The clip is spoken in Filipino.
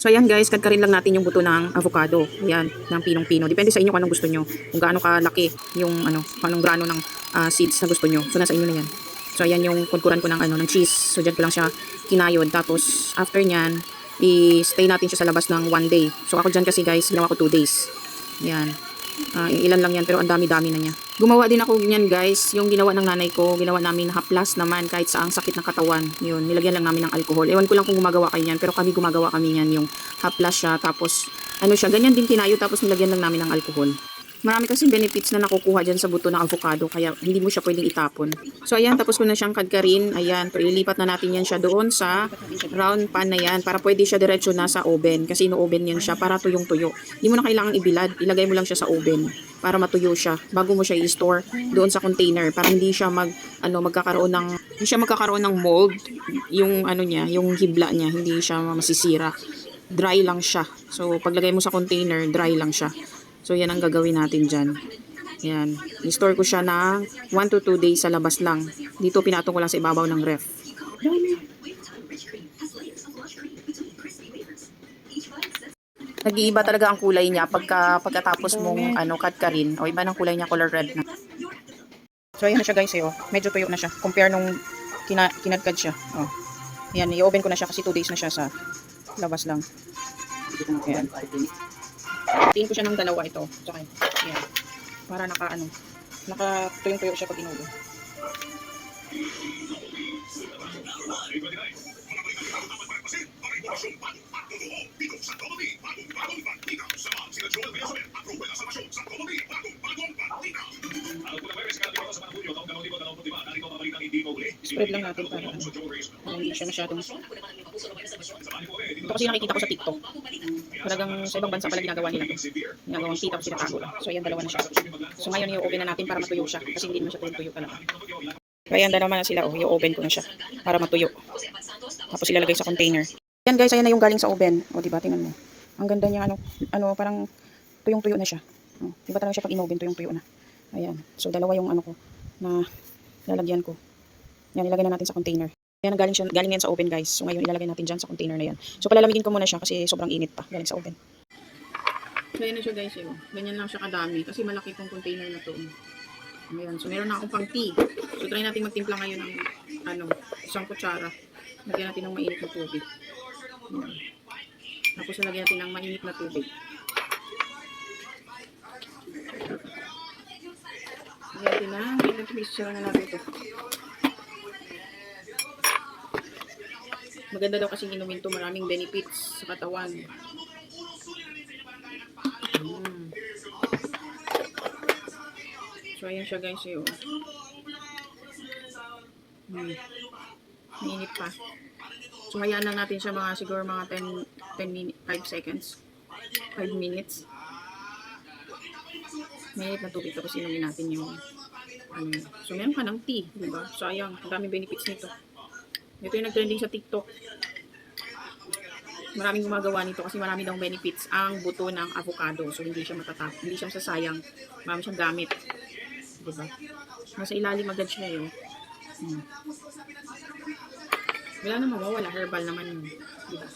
So ayan guys, kadkarin lang natin yung buto ng avocado. Ayan, ng pinong-pino. Depende sa inyo kung anong gusto nyo. Kung gaano kalaki yung kung anong grano ng seeds na gusto nyo. So nasa inyo na yan. So ayan yung kudkuran ko ng cheese. So dyan ko lang siya kinayod. Tapos after nyan, i-stay natin siya sa labas ng 1 day. So ako dyan kasi guys, ginawa ko 2 days. Ayan. Ilan lang yan pero ang dami-dami na niya. Gumawa din ako niyan guys, yung ginawa ng nanay ko, ginawa namin na haplas naman kahit sa ang sakit ng katawan. Yun, nilagyan lang namin ng alcohol. Ewan ko lang kung gumagawa kayo niyan, pero kami gumagawa kami niyan, yung haplas siya, tapos ano siya, ganyan din kinayo, tapos nilagyan lang namin ng alcohol. Marami kasing benefits na nakukuha dyan sa buto ng avocado, kaya hindi mo siya pwedeng itapon. So ayan, tapos ko na siyang kadkarin. Ayan, pero ilipat na natin yan siya doon sa round pan na yan, para pwede siya diretso na sa oven, kasi no-oven yan siya para tuyong-tuyo. Hindi mo na kailangang ibilad, ilagay mo lang siya sa oven para matuyo siya bago mo siya i-store doon sa container, para hindi siya magkakaroon ng mold, yung niya, yung hibla niya, hindi siya masisira. Dry lang siya. So paglagay mo sa container, dry lang siya. So yan ang gagawin natin dyan. Yan. I-store ko siya ng 1 to 2 days sa labas lang. Dito pinatong ko lang sa ibabaw ng ref. Nag-iiba talaga ang kulay niya pagkatapos mong kadkarin. O iba ng kulay niya, color red na. So ayan na siya guys, medyo tuyo na siya. Compare nung kinadkad siya. Oh. Yan, i-oven ko na siya kasi 2 days na siya sa labas lang. Ayan. Tingin ko siya ng dalawa ito. Tsaka yan. Para nakatuyong-tuyo siya pag inubo. Spread lang natin para hindi siya masyadong. Ito kasi nakikita ko sa TikTok. Talagang sa ibang bansa pala ginagawa nila ito. Ginagawang tita ko sinatago. So ayan, dalawa na siya. So ngayon i-oven na natin para matuyo siya. Kasi hindi naman siya tuyo talaga. So ayan, dalawa na sila. I-oven ko na siya para matuyo. Tapos ilalagay sa container. Ayan guys, ayan na yung galing sa oven. O diba, tingnan mo. Ang ganda niya, parang tuyong-tuyo na siya. O, diba talaga siya pag in-oven, tuyong-tuyo na. Ayan. So dalawa yung ko na lalagyan ko. Yan, ilagay na natin sa container. Yan, galing yan sa oven guys. So ngayon ilalagay natin dyan sa container na yan. So palalamigin ko muna siya kasi sobrang init pa. Galing sa oven. So yan na siya guys. Ganyan lang siya kadami kasi malaki tong container na to. Ayan. So meron na akong pang tea. So try natin magtimpla ngayon ng isang kutsara. Lagyan natin ng mainit na tubig. Ayan. Tapos lagyan natin ng mainit na tubig. Lagyan natin na mainit na tubig. Sira na natin ito. Maganda daw kasi inumin ito, maraming benefits sa katawan. So ayan siya guys, Mainit pa. So hayaan lang natin siya siguro mga 10 minutes, 5 seconds. 5 minutes. Mainit na tubig tapos inumin natin yung So meron ka ng tea, di ba? So ayan, ang daming benefits nito. Ito yung nag-trending sa TikTok. Maraming gumagawa nito kasi marami daw benefits ang buto ng avocado. So hindi siya hindi siya masasayang. Marami siyang gamit. Diba? Nasa ilalim agad siya Wala namang mawala. Herbal naman yun. Diba?